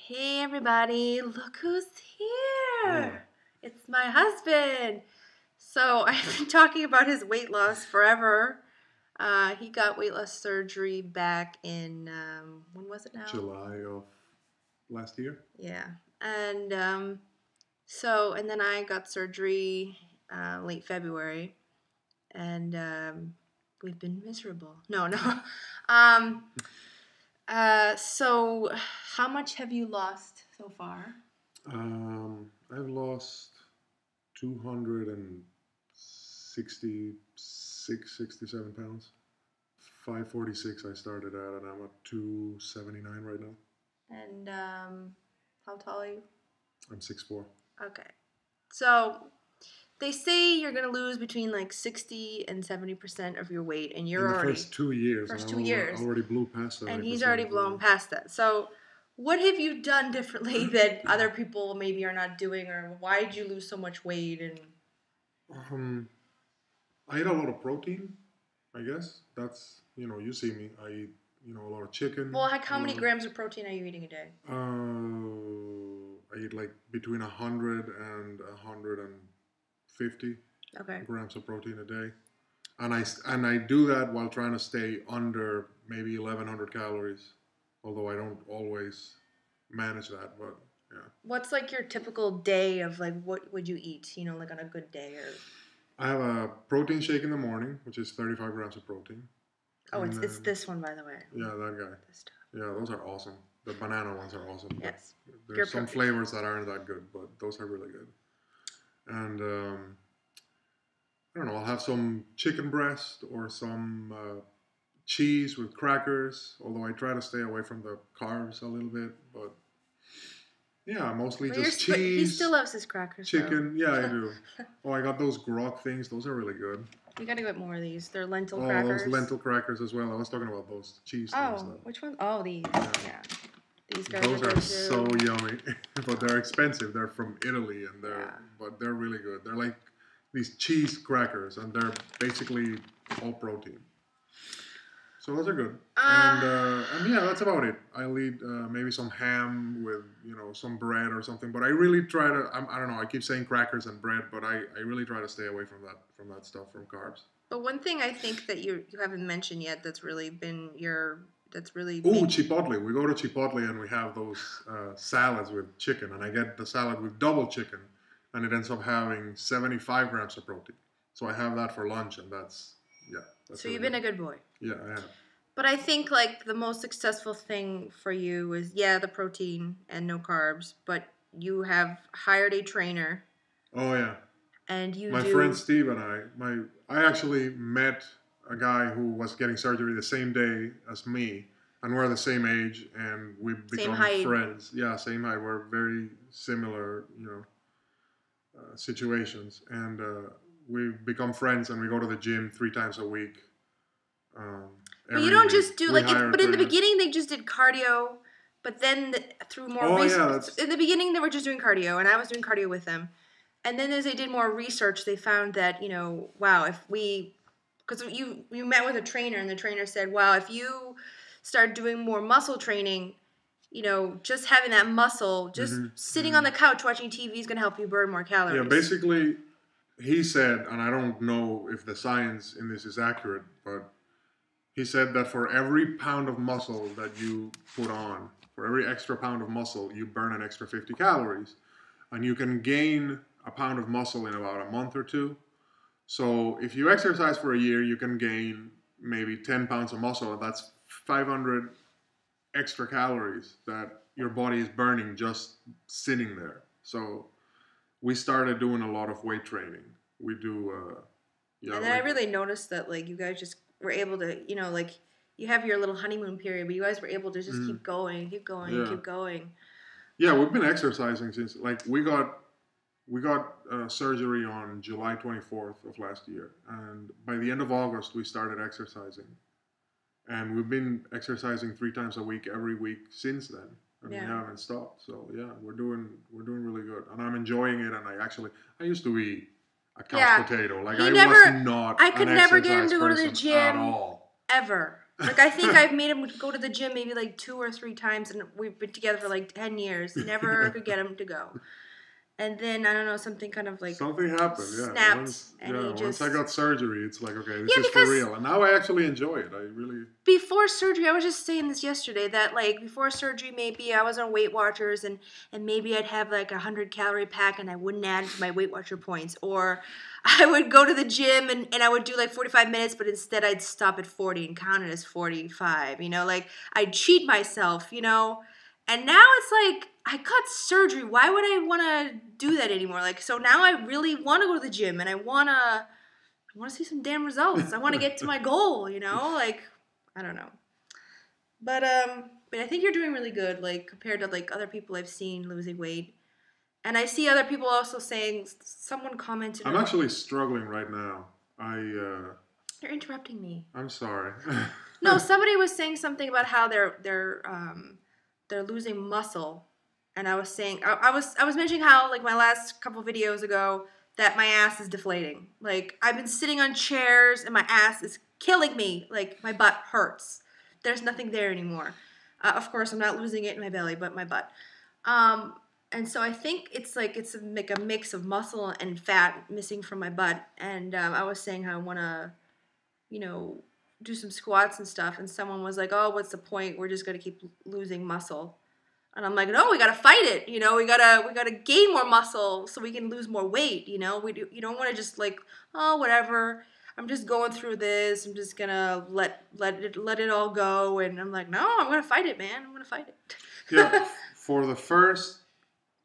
Hey everybody, look who's here. Oh. It's my husband. So I've been talking about his weight loss forever. He got weight loss surgery back in, when was it now? July of last year. Yeah. And and then I got surgery late February. And we've been miserable. No. um, so how much have you lost so far? I've lost 266, 67 pounds. 546 I started at, and I'm at 279 right now. And how tall are you? I'm 6'4". Okay. So they say you're gonna lose between like 60 and 70% of your weight, and you're In the already first 2 years. first and 2 years, already blew past 70%. and he's already blown past that. So what have you done differently that other people maybe are not doing, or why did you lose so much weight? And I eat a lot of protein, I guess. That's, you see me. I eat, a lot of chicken. Well, how many grams of protein are you eating a day? I eat like between 100 and 150 grams of protein a day. And I do that while trying to stay under maybe 1,100 calories, although I don't always manage that, but yeah. What's like your typical day of like what would you eat, like on a good day? Or I have a protein shake in the morning, which is 35 grams of protein. Oh, it's this one, by the way. Yeah, that guy. This stuff. Yeah, those are awesome. The banana ones are awesome. Yes. There's some flavors that aren't that good, but those are really good. And I don't know, I'll have some chicken breast or some cheese with crackers, although I try to stay away from the carbs a little bit, but yeah, mostly just cheese. He still loves his crackers. Chicken, yeah, I do. Oh, I got those grok things. Those are really good. You gotta get more of these. They're lentil crackers. Oh, those lentil crackers as well. I was talking about those cheese things. Oh, which one? Oh, these. Yeah. These guys those are so yummy, but they're expensive. They're from Italy, and but they're really good. They're like these cheese crackers, and they're basically all protein. So those are good. And yeah, that's about it. I'll eat maybe some ham with, some bread or something. But I really try to, I don't know, I keep saying crackers and bread, but I really try to stay away from that stuff, from carbs. But one thing I think that you haven't mentioned yet that's really been Chipotle. We go to Chipotle and we have those salads with chicken. And I get the salad with double chicken. And it ends up having 75 grams of protein. So I have that for lunch, and that's so you've been a good boy. Yeah, I have. But I think like the most successful thing for you is the protein and no carbs. But you have hired a trainer. Oh yeah. And my friend Steve and I actually met a guy who was getting surgery the same day as me, and we're the same age, and we've become friends. Yeah, same height. We're very similar, situations, and we've become friends, and we go to the gym 3 times a week. But you don't just do but in the beginning they just did cardio, but then through more research, in the beginning they were just doing cardio, and I was doing cardio with them, and then as they did more research, they found that wow, because you met with a trainer, and the trainer said, wow, if you start doing more muscle training, just having that muscle, just sitting on the couch watching TV is going to help you burn more calories. Yeah, basically, he said, and I don't know if the science in this is accurate, but he said that for every pound of muscle that you put on, for every extra pound of muscle, you burn an extra 50 calories. And you can gain a pound of muscle in about a month or 2. So if you exercise for a year, you can gain maybe 10 pounds of muscle, and that's 500 extra calories that your body is burning just sitting there. So we started doing a lot of weight training. We do, and then I really noticed that, like, you guys just were able to, you have your little honeymoon period, but you guys were able to just keep going. Yeah, we've been exercising since, we got surgery on July 24th of last year, and by the end of August we started exercising, and we've been exercising 3 times a week every week since then, and we haven't stopped. So yeah, we're doing really good, and I'm enjoying it. And I used to be a couch potato. I could never get him to go to the gym at all. Ever. Like, I think I've made him go to the gym maybe like 2 or 3 times, and we've been together for like 10 years. Never could get him to go. And then, I don't know, something kind of like... Something happened, snapped, Once I got surgery, it's like, okay, this is for real. And now I actually enjoy it. I really... Before surgery, I was just saying this yesterday, that, like, before surgery, maybe I was on Weight Watchers, and maybe I'd have, like, a 100-calorie pack, and I wouldn't add to my Weight Watcher points. Or I would go to the gym, and I would do, like, 45 minutes, but instead I'd stop at 40 and count it as 45, you know? Like, I'd cheat myself, you know? And now it's like, I got surgery. Why would I want to do that anymore? Like, so now I really want to go to the gym, and I want to see some damn results. I want to get to my goal, you know? Like, I don't know. But I think you're doing really good, like, compared to, like, other people I've seen losing weight. And I see other people also saying, someone commented. I'm actually struggling right now. You're interrupting me. I'm sorry. No, somebody was saying something about how they're losing muscle, and I was saying I was mentioning how, like, my last couple videos ago, that my ass is deflating. Like, I've been sitting on chairs and my ass is killing me. Like, my butt hurts. There's nothing there anymore. Of course, I'm not losing it in my belly, but my butt. And so I think it's like a mix of muscle and fat missing from my butt. And I was saying how I want to, you know, do some squats and stuff, and someone was like, oh, what's the point? We're just going to keep losing muscle. And I'm like, no, we got to fight it. You know, we gotta gain more muscle so we can lose more weight. You know, you don't want to just like, oh, whatever. I'm just going through this. I'm just going to let it all go. And I'm like, no, I'm going to fight it, man. I'm going to fight it. Yeah, for the first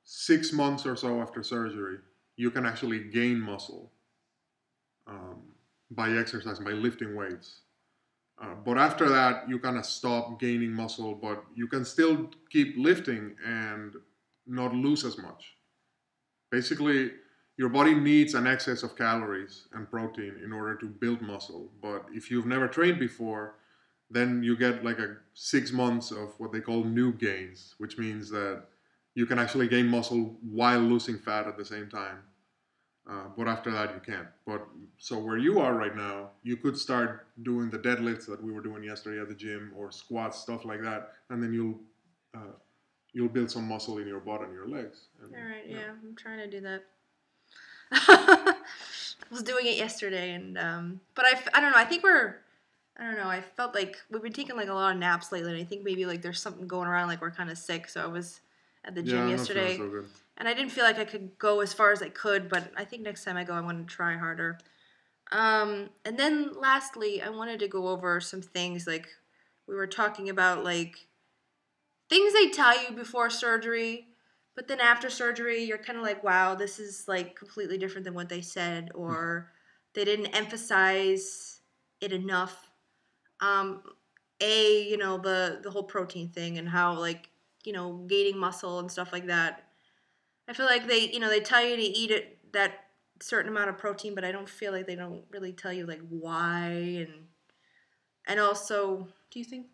6 months or so after surgery, you can actually gain muscle by exercising, by lifting weights. But after that, you kind of stop gaining muscle, but you can still keep lifting and not lose as much. Basically, your body needs an excess of calories and protein in order to build muscle. But if you've never trained before, then you get like 6 months of what they call new gains, which means that you can actually gain muscle while losing fat at the same time. But after that, you can't. But so where you are right now, you could start doing the deadlifts that we were doing yesterday at the gym, or squats, stuff like that, and then you'll build some muscle in your butt and your legs. And, all right, yeah, I'm trying to do that. I was doing it yesterday, and but I don't know. I felt like we've been taking like a lot of naps lately, and I think maybe like there's something going around, like we're kind of sick. So I was at the gym yesterday. So good. And I didn't feel like I could go as far as I could, but I think next time I go, I'm going to try harder. And then lastly, I wanted to go over some things, like we were talking about, like things they tell you before surgery, but then after surgery, you're kind of like, wow, this is like completely different than what they said, or they didn't emphasize it enough. You know, the whole protein thing and how, like, you know, gaining muscle and stuff like that. I feel like they tell you to eat that certain amount of protein, but I don't feel like they don't really tell you like why, and also, do you think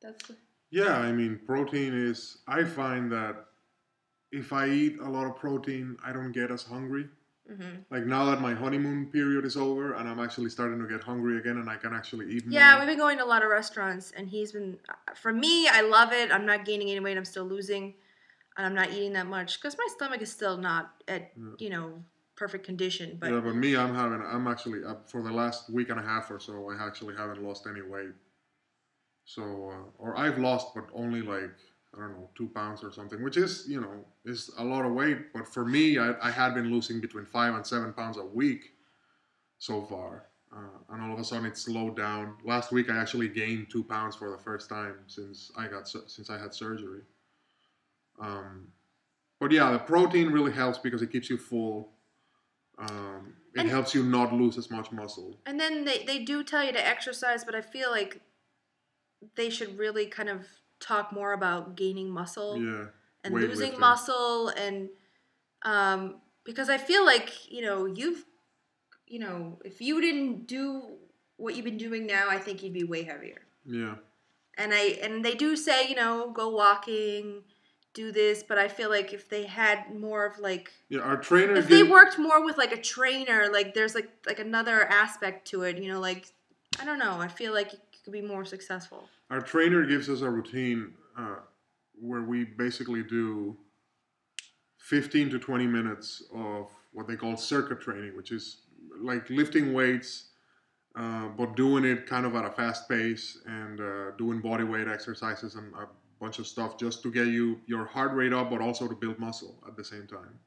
that's Yeah, I mean, protein is, I find that if I eat a lot of protein, I don't get as hungry. Mm-hmm. Like now that my honeymoon period is over and I'm actually starting to get hungry again and I can actually eat more. Yeah, we've been going to a lot of restaurants, and for me, I love it. I'm not gaining any weight. I'm still losing. And I'm not eating that much because my stomach is still not at, you know, perfect condition. But yeah, but me, I'm actually, for the last week and a half or so, I actually haven't lost any weight. So, or I've lost, but only like, I don't know, 2 pounds or something, which is, you know, is a lot of weight. But for me, I had been losing between 5 and 7 pounds a week so far. And all of a sudden it slowed down. Last week, I actually gained 2 pounds for the first time since I had surgery. But yeah, the protein really helps because it keeps you full. It helps you not lose as much muscle. And then they do tell you to exercise, but I feel like they should really kind of talk more about gaining muscle and losing muscle, and because I feel like, you know, if you didn't do what you've been doing now, I think you'd be way heavier. Yeah. And they do say, you know, go walking, do this, but I feel like if they had more of like, our trainer, if they worked more with like a trainer, like there's like another aspect to it, you know, like, I don't know, I feel like you could be more successful. Our trainer gives us a routine where we basically do 15 to 20 minutes of what they call circuit training, which is like lifting weights, but doing it kind of at a fast pace and doing body weight exercises and a bunch of stuff just to get your heart rate up, but also to build muscle at the same time.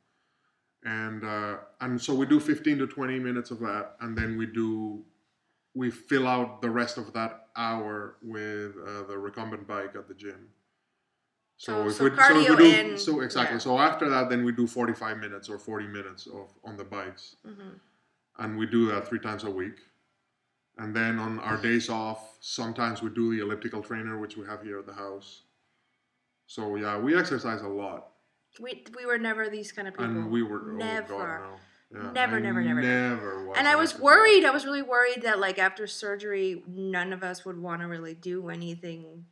And so we do 15 to 20 minutes of that, and then we fill out the rest of that hour with the recumbent bike at the gym. So after that, then we do 45 minutes or 40 minutes on the bikes, and we do that 3 times a week. And then on our days off, sometimes we do the elliptical trainer, which we have here at the house. So yeah, we exercise a lot. We were never these kind of people. And we were never. Oh God, no. Yeah, never. Never was. And I was worried. I was really worried that like after surgery, none of us would want to really do anything.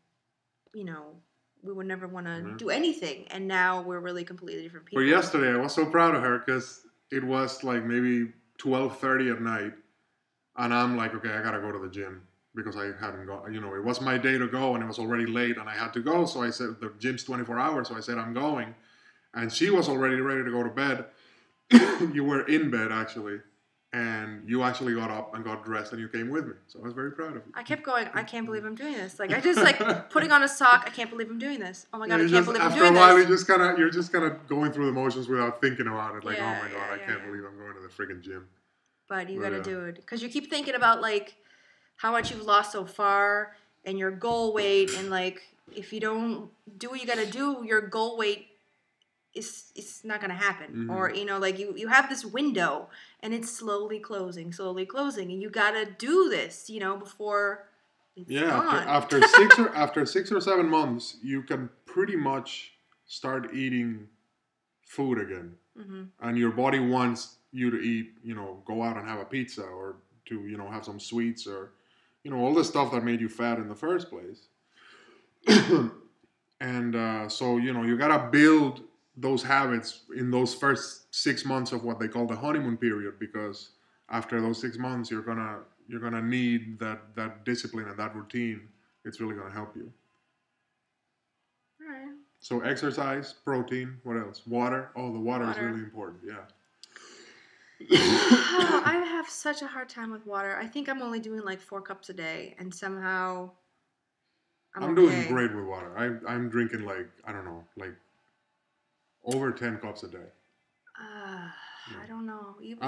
You know, we would never want to do anything. And now we're really completely different people. But yesterday, I was so proud of her because it was like maybe 12:30 at night, and I'm like, okay, I gotta go to the gym because I hadn't gone. You know, it was my day to go, and it was already late, and I had to go. So I said the gym's 24 hours, so I said I'm going. And she was already ready to go to bed. You were in bed, actually. And you actually got up and got dressed and you came with me. So I was very proud of you. I kept going, I can't believe I'm doing this. Like, I just, like, putting on a sock, I can't believe I'm doing this. Oh, my God, I can't believe I'm doing this. After a while, you're just kind of going through the motions without thinking about it. Like, oh, my God, I can't believe I'm going to the friggin' gym. But you got to do it. Because you keep thinking about, like, how much you've lost so far and your goal weight. And, like, if you don't do what you got to do, your goal weight it's not going to happen. Or, you know, like you have this window and it's slowly closing. And you got to do this, you know, before it's gone. After 6 or 7 months, you can pretty much start eating food again. And your body wants you to eat, you know, go out and have a pizza or to, you know, have some sweets or, you know, all the stuff that made you fat in the first place. And so, you know, you got to build those habits in those first 6 months of what they call the honeymoon period, because after those 6 months you're gonna need that discipline and that routine. It's really gonna help you. All right. So exercise, protein, what else? Water. Oh, the water is really important. Yeah. Oh, I have such a hard time with water. I think I'm only doing like 4 cups a day, and somehow I'm doing great with water. I'm drinking like, I don't know, like over 10 cups a day. I don't know. You've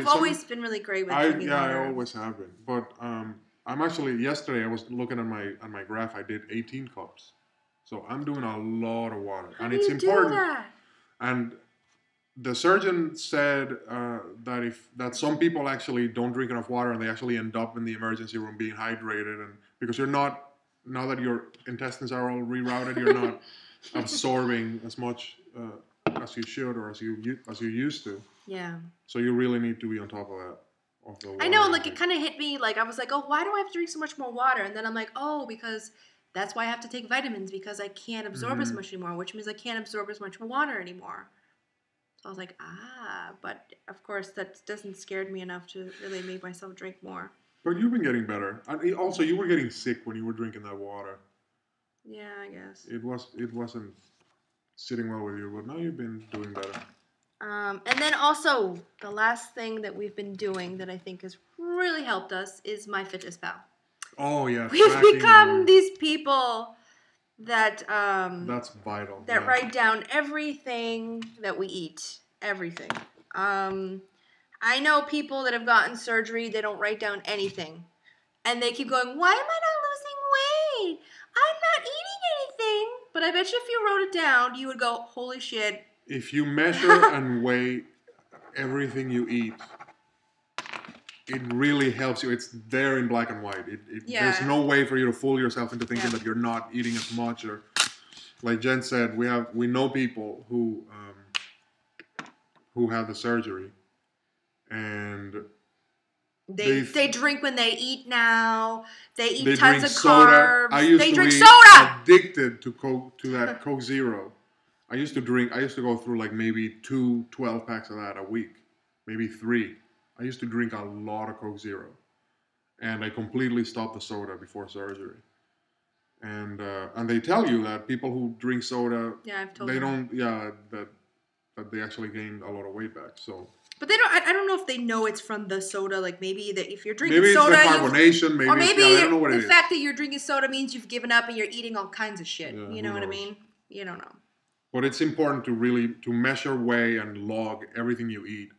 always been really great with drinking water. I always have been. But I'm actually, yesterday I was looking at my graph. I did 18 cups. So I'm doing a lot of water. How do you do that? And the surgeon said that some people actually don't drink enough water and they actually end up in the emergency room being hydrated, and because now that your intestines are all rerouted, you're not absorbing as much as you should or as you used to. Yeah. So you really need to be on top of that. Of the water. I know, like it kind of hit me. Like I was like, oh, why do I have to drink so much more water? And then I'm like, oh, because that's why I have to take vitamins, because I can't absorb as much anymore, which means I can't absorb as much water anymore. So I was like, but of course that doesn't scare me enough to really make myself drink more. But you've been getting better. And also, you were getting sick when you were drinking that water. Yeah, I guess. It wasn't sitting well with you, but now you've been doing better. And then also, the last thing that we've been doing that I think has really helped us is MyFitnessPal. Oh, yeah. We've become these people that... that's vital. That write down everything that we eat. Everything. I know people that have gotten surgery, they don't write down anything. And they keep going, why am I not losing weight? I'm not eating anything. But I bet you if you wrote it down, you would go, holy shit. If you measure and weigh everything you eat, it really helps you. It's there in black and white. There's no way for you to fool yourself into thinking that you're not eating as much. Or, like Jen said, we know people who had the surgery, and they drink when they eat now. They eat tons of soda. carbs. They drink soda. Addicted to that Coke Zero. I used to go through like maybe 2 12-packs of that a week, maybe 3. I used to drink a lot of Coke Zero. and I completely stopped the soda before surgery. And they tell you that people who drink soda, that they actually gained a lot of weight back. So. But they don't. I don't know if they know it's from the soda. Like maybe that if you're drinking soda, maybe it's the carbonation. Maybe, or maybe I don't know what the it is. fact that you're drinking soda means you've given up and you're eating all kinds of shit. You know what I mean? You don't know. But it's important to measure, weigh, and log everything you eat,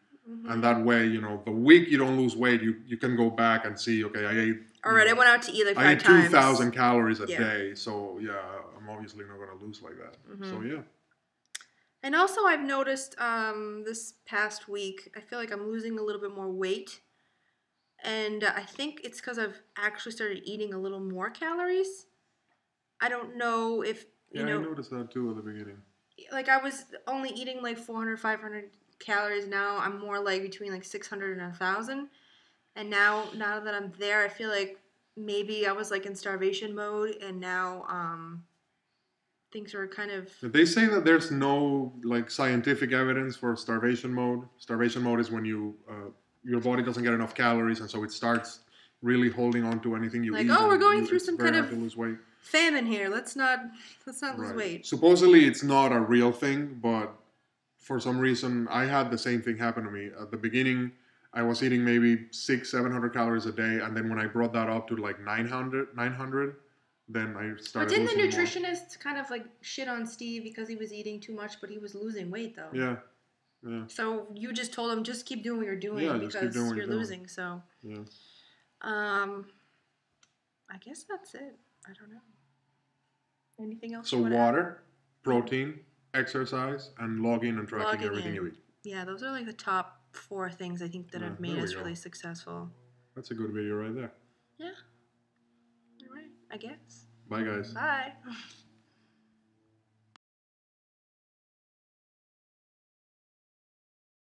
and that way, the week you don't lose weight, you can go back and see. Okay, I ate. All right, I went out to eat like 5 times. I ate 2,000 calories a day, so I'm obviously not going to lose like that. So yeah. And also, I've noticed this past week, I feel like I'm losing a little bit more weight. And I think it's because I've actually started eating a little more calories. I don't know if, I noticed that too at the beginning. Like, I was only eating like 400, 500 calories. Now I'm more like between like 600 and 1,000. And now that I'm there, I feel like maybe I was like in starvation mode. And now things are kind of... They say that there's no like scientific evidence for starvation mode. Starvation mode is when your body doesn't get enough calories, and so it starts really holding on to anything you eat. Like, we're going through some kind of famine here. Let's not lose weight. Supposedly it's not a real thing, but for some reason I had the same thing happen to me. At the beginning, I was eating maybe 600-700 calories a day, and then when I brought that up to like 900, then I started. But didn't the nutritionist kind of like shit on Steve because he was eating too much, but he was losing weight though? Yeah. So you just told him just keep doing what you're doing because you're losing. So. Yeah. I guess that's it. I don't know. Anything else? So water, protein, exercise, and logging and tracking everything you eat. Yeah, those are like the top 4 things I think that have made us really successful. That's a good video right there. Yeah. All right, I guess. Bye, guys. Bye.